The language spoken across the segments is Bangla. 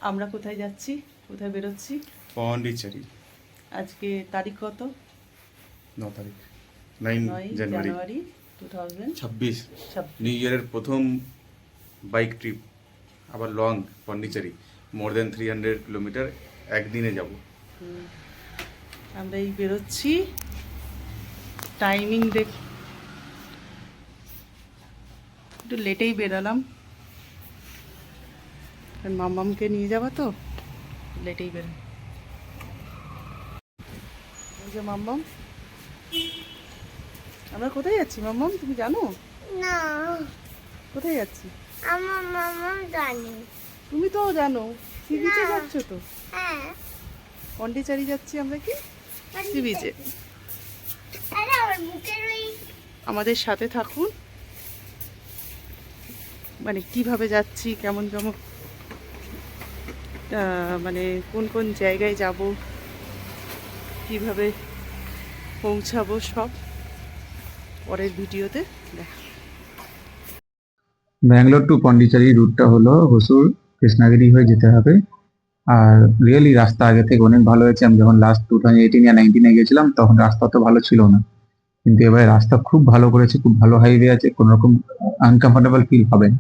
আমরা কোথায় যাচ্ছি, কোথায় বেরোচ্ছি? পন্ডিচেরি। আজকে তারিখ কত? 9 তারিখ, 9 জানুয়ারি 2026। নিউ ইয়ারের প্রথম বাইক ট্রিপ, আবার লং পন্ডিচেরি, মোর দেন 300 কিলোমিটার একদিনে যাব। আমরা এই বেরোচ্ছি, টাইমিং দেখ একটু লেটেই বেরোলাম, মামামকে নিয়ে যাবো তো লেটেই বেরো। এই যে মাম্মাম, আমরা কোথায় যাচ্ছি মাম্মাম, তুমি জানো? না, কোথায় যাচ্ছি? আমার মামা জানে। তুমি তো জানো, সি বিচে না। যাচ্ছ তো। হ্যাঁ, পন্ডিচেরি যাচ্ছি আমরা, কি সি বিচে। আরে আমার মুখের ওই আমাদের সাথে থাকুন, মানে কিভাবে যাচ্ছি, কেমন কেমন মানে কোন কোন জায়গায় যাব, কিভাবে পৌঁছাবো, সব পরের ভিডিওতে দেখা। ব্যাঙ্গালোর টু পন্ডিচেরি রুটটা হলো হোসুর কৃষ্ণাগিরি হয়ে যেতে হবে। আর রিয়েলি রাস্তা আগে থেকে অনেক ভালো হয়েছে। আমি যখন লাস্ট 2018 या 19 গেছিলাম তখন রাস্তা অত ভালো ছিল না, কিন্তু এবারে রাস্তা খুব ভালো করেছে, খুব ভালো হাইওয়ে আছে, কোনো রকম আনকমফোর্টেবল ফিল হবে না।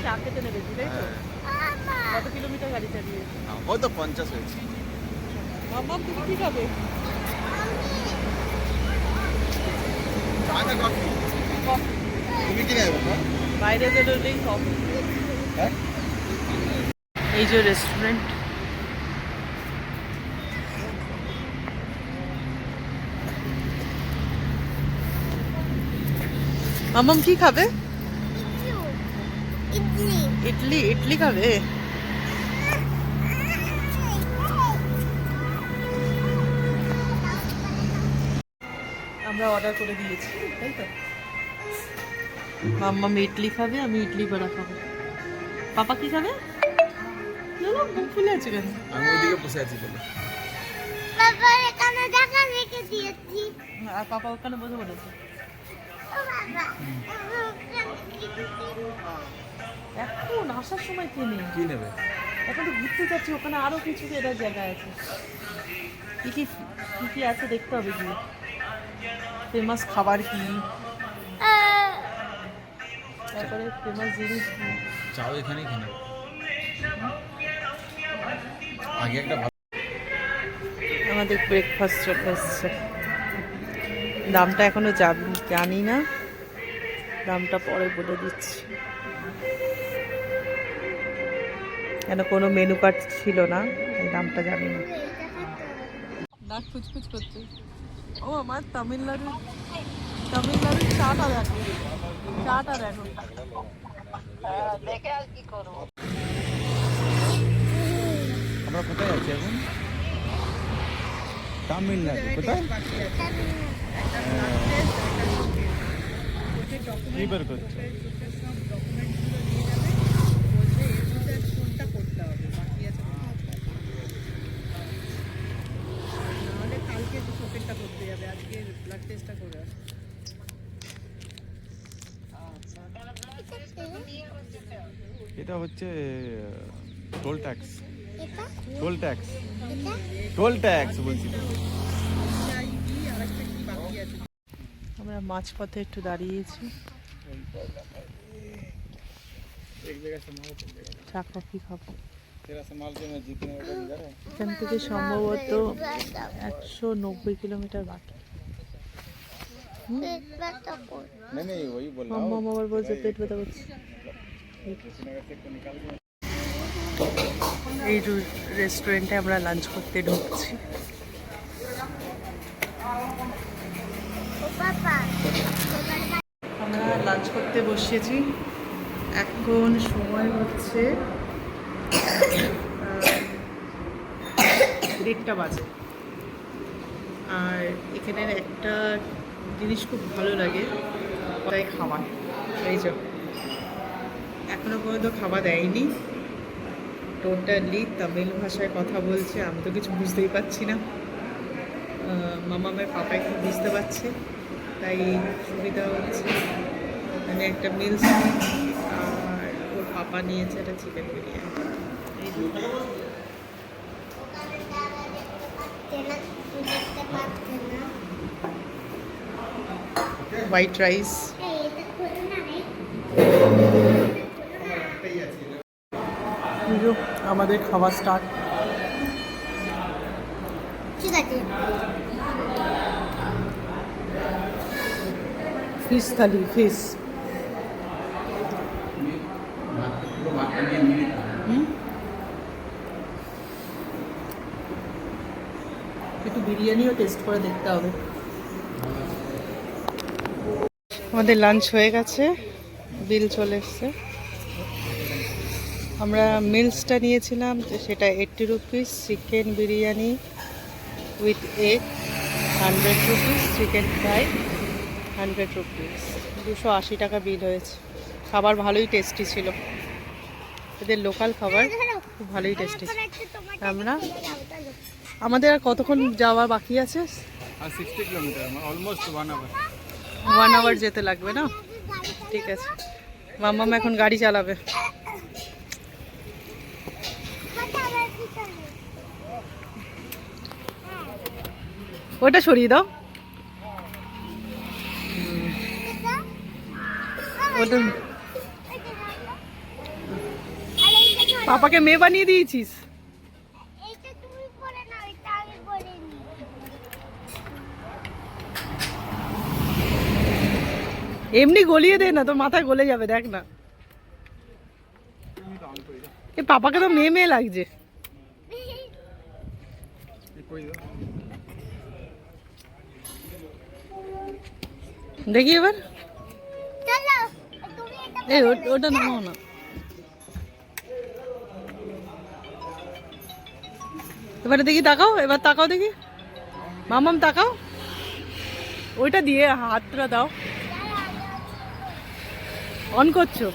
চা খেতে নেমেছি, তাই তো? কত কিলোমিটার গাড়ি চালিয়ে? ওই তো 50 হয়েছে। মাম্মাম তুমি কি খাবে? তুমি কি নেবে? বাইরে বেরোলেই কফি। হ্যাঁ, এই যে রেস্টুরেন্ট, মাম্মাম কি খাবে? ইডলি। ইডলি, ইডলি খাবে? আমরা অর্ডার করে দিয়েছি, তাই তো? মাম্মাম ইডলি খাবে, আমি ইডলি বড়া খাবো। পাপা কি খাবে? না না, মুখ ফুলে আছে কেন? আমি ওইদিকে বসে আছি বলে। বাবার এখানে টাকা রেখে দিয়েছি। আর পাপা ওখানে বসে বলেছে। ও বাবা, ওখানে কি দিবো? এখন আসার সময় কিনে কি নেবে? এখন তো ঘুরতে যাচ্ছি, ওখানে আরো কিছু এটার জায়গা আছে, কি কি কি কি আছে দেখতে হবে, কি ফেমাস খাবার কি, তারপরে ফেমাস জিনিস কি। চাও এখানেই খানে। আগে একটা আমাদের ব্রেকফাস্ট চলে এসছে, দামটা এখনো জানি না, দামটা পরে বলে দিচ্ছি, কেন কোনো মেনু কার্ড ছিল না, এই দামটা জানি না। নাক খুচখুচ করছে। ও আমার তামিলনাড়ুর চাটা দেখো, চাটা দেখো। দেখে আর কি করবো। আমরা কোথায় আছি এখন? তামিলনাড়ু। কোথায়? কি বের করছে? এটা হচ্ছে টোল ট্যাক্স। এটা টোল ট্যাক্স, এটা টোল ট্যাক্স বলছি তো। আমরা মাঝপথে একটু দাঁড়িয়েছি, চা কফি খাবো। এখান থেকে সম্ভবত 190 কিলোমিটার বাকি। পেট ব্যথা করে। মাম্মা আবার বলছে পেট ব্যথা করছে। এই রেস্টুরেন্টে আমরা লাঞ্চ করতে ঢুকছি। ও বাবা, আমরা লাঞ্চ করতে বসেছি, এখন সময় হচ্ছে 1:30 বাজে। আর এখানের একটা জিনিস খুব ভালো লাগে, তাই খাবার। এই যে এখনো পর্যন্ত খাবার দেয়নি, টোটালি তামিল ভাষায় কথা বলছে, আমি তো কিছু বুঝতেই পারছি না। মামামের পাপা একটু বুঝতে পারছে, তাই সুবিধা হচ্ছে। মানে একটা মিলস আর ওর পাপা পাপা নিয়েছে এটা চিকেন বিরিয়ানি। এই দুটো ওখানে দাদা দেখতে পাচ্ছে না, তুই দেখতে পাচ্ছে না। White rice. এই, এটা খোলো না রে। আমাদের খাওয়া স্টার্ট। ঠিক আছে। ফিশ থালি, ফিশ। একটু বিরিয়ানিও টেস্ট করে দেখতে হবে। আমাদের লাঞ্চ হয়ে গেছে, বিল চলে এসছে। আমরা মিলসটা নিয়েছিলাম, সেটা 80 rupees, chicken biryani with egg 100 rupees, chicken fry 100 rupees, 280 টাকা বিল হয়েছে। খাবার ভালোই টেস্টি ছিল, এদের লোকাল খাবার খুব ভালোই টেস্টি। আমরা আমাদের আর কতক্ষণ যাওয়া বাকি আছে? 60 কিলোমিটার, অলমোস্ট 1 আওয়ার। 1 আওয়ার যেতে লাগবে না? ঠিক আছে, মাম্মাম এখন গাড়ি চালাবে। ওটা সরিয়ে দাও, ওটা পাপাকে মেয়ে বানিয়ে দিয়েছিস। এইটা তুমি পরে নাও, এটা আমি পরে নিই। এমনি গলিয়ে দে না, তোর মাথায় গলে যাবে, দেখ না। এ পাপাকে তো মেয়ে মেয়ে লাগছে। দেখি এবার, চলো, তুমি এটা এই ওটা নামাও না। এবারে দেখি, তাকাও, এবার তাকাও দেখি, মামাম তাকাও, ওইটা দিয়ে হাতটা দাও। অন করছো,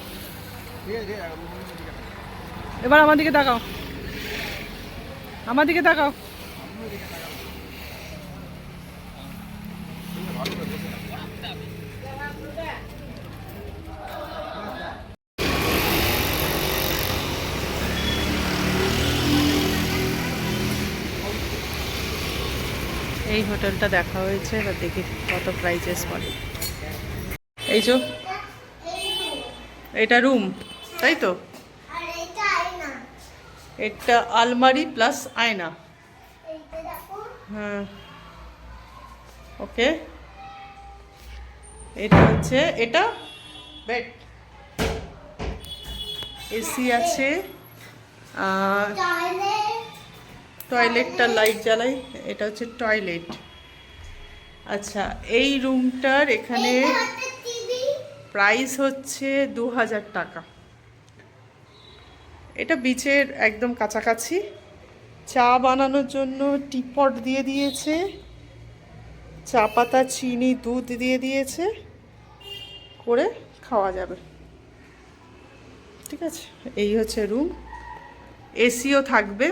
এবার আমার দিকে তাকাও, আমার দিকে তাকাও। এই হোটেলটা দেখা হয়েছে, এবার দেখি কত প্রাইসেস পড়ে। এই যে এটা রুম, তাই তো? আর এটা আয়না। এটা আলমারি প্লাস আয়না। এইটা দেখো। হ্যাঁ, ওকে। এটা হচ্ছে, এটা বেড, এসি আছে, টয়লেট। টয়লেটটা লাইট জ্বালাই, এটা হচ্ছে টয়লেট। আচ্ছা, এই রুমটার এখানে এইটা হচ্ছে টিভি। প্রাইস হচ্ছে 2000 টাকা। এটা বিচের একদম কাছাকাছি। চা বানানোর জন্য টিপট দিয়ে দিয়েছে, চা পাতা, চিনি, দুধ দিয়ে দিয়েছে, করে খাওয়া যাবে। ঠিক আছে, এই হচ্ছে রুম। এসিও থাকবে,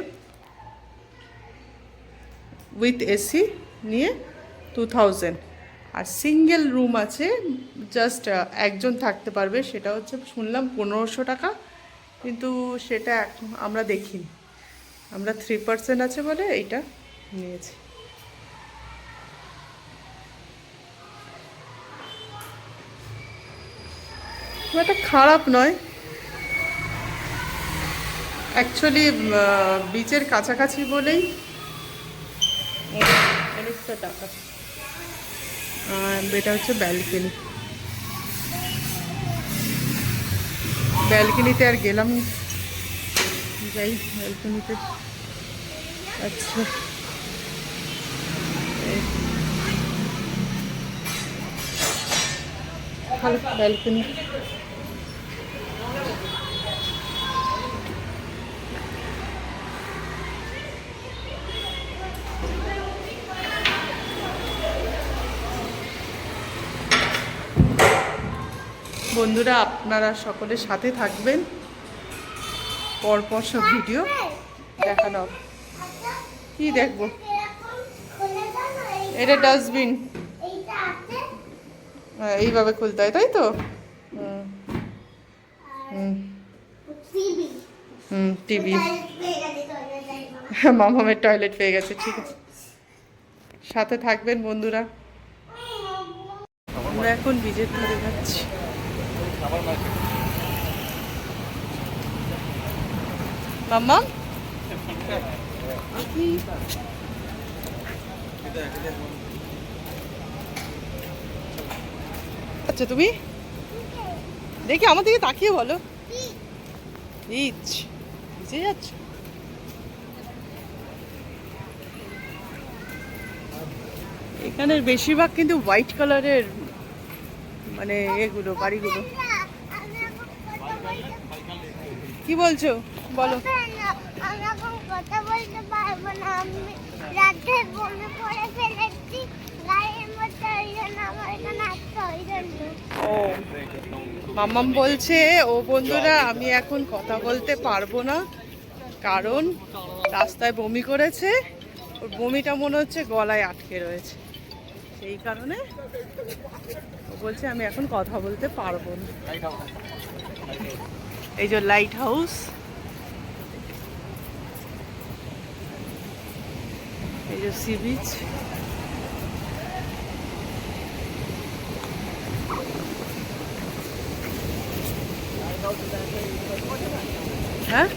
উইথ এসি নিয়ে 2000। আর সিঙ্গেল রুম আছে, জাস্ট একজন থাকতে পারবে, সেটা হচ্ছে শুনলাম 1500 টাকা, কিন্তু সেটা এখন আমরা দেখিনি। আমরা 3% আছে বলে এইটা নিয়েছি। খুব একটা খারাপ নয় অ্যাকচুয়ালি, বিচের কাছাকাছি বলেই অনেকটা টাকা। এটা হচ্ছে ব্যালকনি, ব্যালকনিতে আর গেলাম, যাই ব্যালকনিতে। আচ্ছা, ভালো ব্যালকনি। বন্ধুরা, আপনারা সকলের সাথে থাকবেন, পরপর সব ভিডিও দেখানো হবে। কি দেখবো? এরকম খুলে দাও না, এটা ডাস্টবিন, এইটা আছে। এইভাবে খুলতে হয়, তাই তো? হুম হুম। টিভি টিভি পেয়ে গেছে টয়লেট মামামের টয়লেট পেয়ে গেছে, ঠিক আছে। সাথে থাকবেন বন্ধুরা। আমরা এখন বীজের ধারে যাচ্ছি। মাম্মা আচ্ছা, তুমি দেখি আমার দিকে তাকিয়ে বলো। বীজ ভিজে যাচ্ছ? এখানের বেশিরভাগ কিন্তু হোয়াইট কালারের, মানে এগুলো বাড়িগুলো। কি বলছো বলো। আমি এখন কথা বলতে পারবো না, আমি রাতে বমি করে ফেলেছি গাড়ির মধ্যে, ওই জন্য আমার এখানে আসতে ওই জন্য। ও মাম্মাম বলছে, ও বন্ধুরা আমি এখন কথা বলতে পারবো না, কারণ রাস্তায় বমি করেছে, ওর বমিটা মনে হচ্ছে গলায় আটকে রয়েছে, সেই কারণে ও বলছে আমি এখন কথা বলতে পারবো না। এই যে লাইট হাউস, এই যে সি বিচ। হ্যাঁ,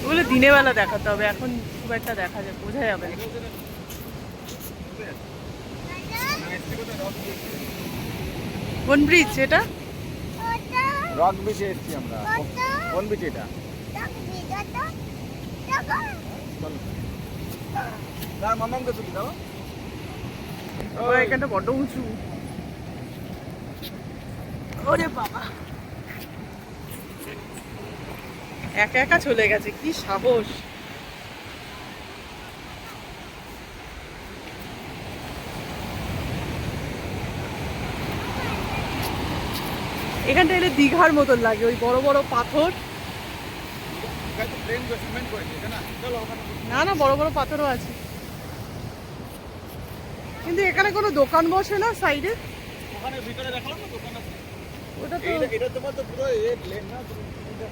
ওগুলো দিনের বেলা দেখাতে হবে, এখন খুব একটা দেখা যায়, বোঝা যাবে না। কোন ব্রিজ এটা? রক বিচে এসেছি আমরা। কোন বিচ এটা? না মামামকে ছুটি দাও। এখানটা বড্ড উঁচু। ওরে বাবা, একা একা চলে গেছে, কি সাহস। এখানটা এলে দীঘার মতন লাগে, ওই বড় বড় পাথর। না না, বড় বড় পাথরও আছে, কিন্তু এখানে কোনো দোকান বসে না সাইডে। ওখানে ভিতরে দেখালাম না দোকান আছে। ওটা তো এটা তোমার তো পুরো লেন না।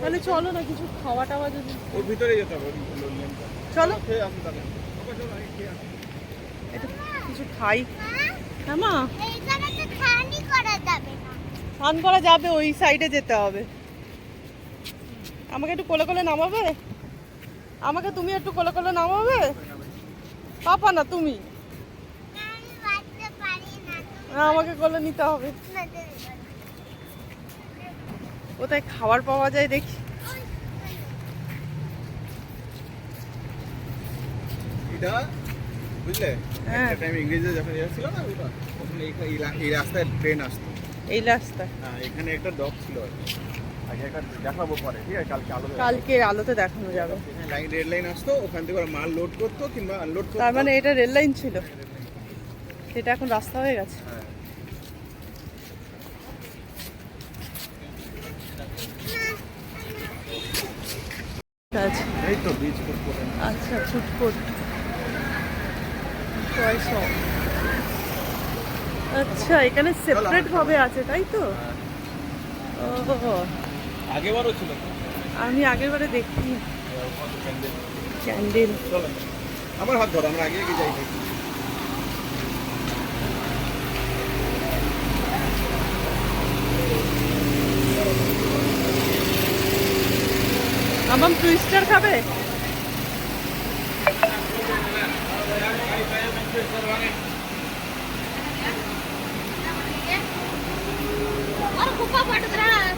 তাহলে চলো না, কিছু খাওয়া টাওয়া যদি। ওর ভিতরে যেতে হবে লেনটা। চলো খেয়ে আসুন তাহলে। ওকে চলো খেয়ে আসুন। একটু কিছু খাই। হ্যাঁ মা, এইখানে তো খানি করা যাবে না। স্নান করা যাবে, ওই সাইডে যেতে হবে। আমাকে একটু কোলে কোলে নামাবে? আমাকে তুমি একটু কোলে কোলে নামাবে? পাপা না তুমি? আমি বাঁচতে পারি না, না, আমাকে কোলে নিতে হবে। কোথায় খাবার পাওয়া যায় দেখি। এটা বুঝলে হ্যাঁ। একটা টাইম ইংরেজিতে যখন ছিল না ওটা, তখন এই রাস্তায় ট্রেন আসতো। এই রাস্তা হ্যাঁ, এখানে একটা ডক ছিল আর কি। আগে একটা দেখাবো পরে, ঠিক আছে? কালকে আলো কালকে আলোতে দেখানো যাবে। এখানে লাইন রেড লাইন আসতো, ওখান থেকে ওরা মাল লোড করতো কিংবা আনলোড করতো। তার মানে এটা রেল লাইন ছিল, সেটা এখন রাস্তা হয়ে গেছে। হ্যাঁ। আচ্ছা এই তো বীজ করে। আচ্ছা, ছুটপুট টয় শপ। আচ্ছা, এখানে সেপারেট ভাবে আছে, তাই তো? ও, আগেবারও ছিল তো। আমি আগের বারে দেখি ক্যান্ডেল। চলো আমার হাত ধরো, আমরা আগে আগে যাই। আমার টুইস্টার খাবে? और कुप्पा फट रहा है।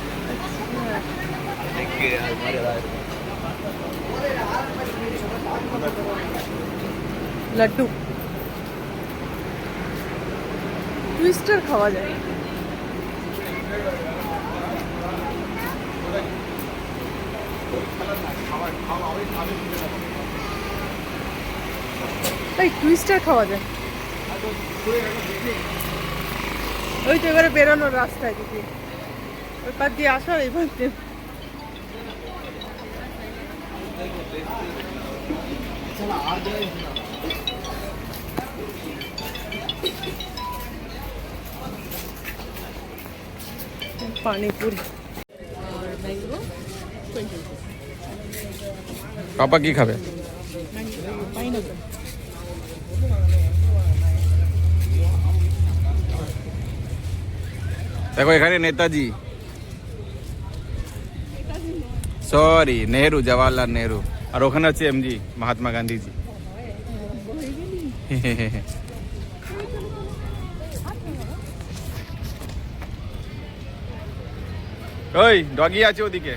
লাড্ডু টুইস্টার খাওয়া যায়। তাই টুইস্টার খাওয়া যায়। ওই তো এবারে বেরোনোর রাস্তায় দিদি, ওই পার দিয়ে আসার এবার দিয়ে। পানিপুরি আর ম্যাঙ্গো 20 পাপা কি খাবে? পাইনাপল। দেখো এখানে নেতাজি, সরি নেহরু, জওয়াহরলাল নেহরু, আর ওখানে হচ্ছে এমজি মহাত্মা গান্ধীজি। ওই ডগি আছে ওদিকে,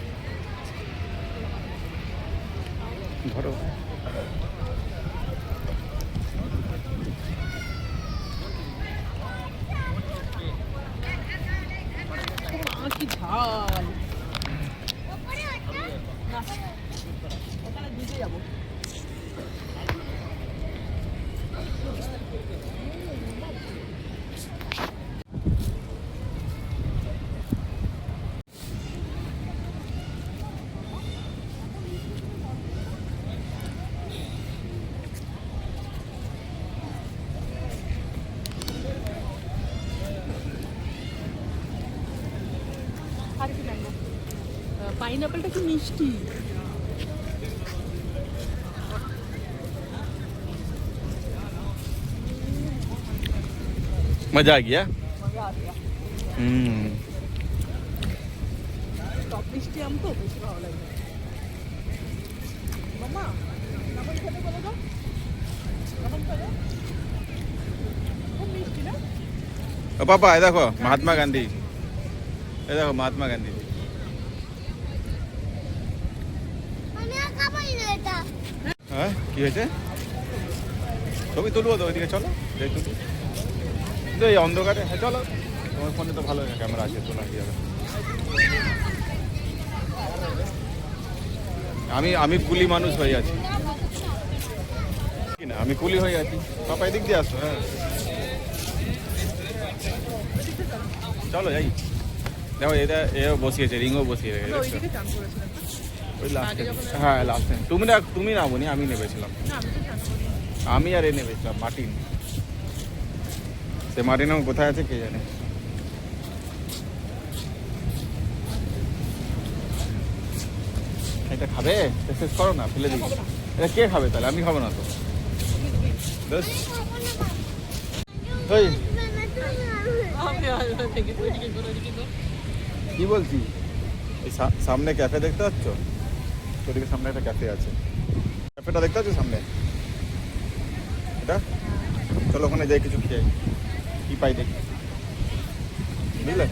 ধরো। কি ঝাল। ওখানে দিতে যাবো। পাইনাপেলটা কি মিষ্টি। मजा आ गया। মজা আছে। টক মিষ্টি আম তো বেশি ভালো লাগে। মামা কেমন খেতে বলো তো, কেমন খেতে? খুব মিষ্টি না? ও পাপা এ দেখো মহাত্মা গান্ধী, এ দেখো মহাত্মা গান্ধী। আমি আর খাবোই না এটা। হ্যাঁ কি হয়েছে? ছবি তুলবো তো, ওইদিকে চলো যাই তুলি। কিন্তু এই অন্ধকারে, হ্যাঁ চলো, তোমার ফোনে তো ভালো ক্যামেরা আছে, তোলা কি হবে। আমি কুলি মানুষ হয়ে আছি কি না, আমি কুলি হয়ে আছি। পাপা এদিক দিয়ে আসো। হ্যাঁ চলো যাই। দেখো এটা এও বসিয়েছে, রিংও বসিয়ে রেখেছে। ওইদিকে চান করেছিলাম। ওই লাস্টে, হ্যাঁ লাস্টে তুমি নামোনি, আমি নেমেছিলাম। না আমি তো চান করি। আমি আর এ নেমেছিলাম মার্টিন। সে মার্টিন এখন কোথায় আছে কে জানে। এটা খাবে? শেষ করো না, ফেলে দিই। এটা কে খাবে তাহলে? আমি খাবো না তো। বেশ ওই কি বলছি, এই সামনে ক্যাফে দেখতে পাচ্ছ? ওদিকে সামনে একটা ক্যাফে আছে, ক্যাফেটা দেখতে পাচ্ছ সামনে এটা? চলো ওখানে যাই কিছু খেয়ে কি পাই দেখি, বুঝলে?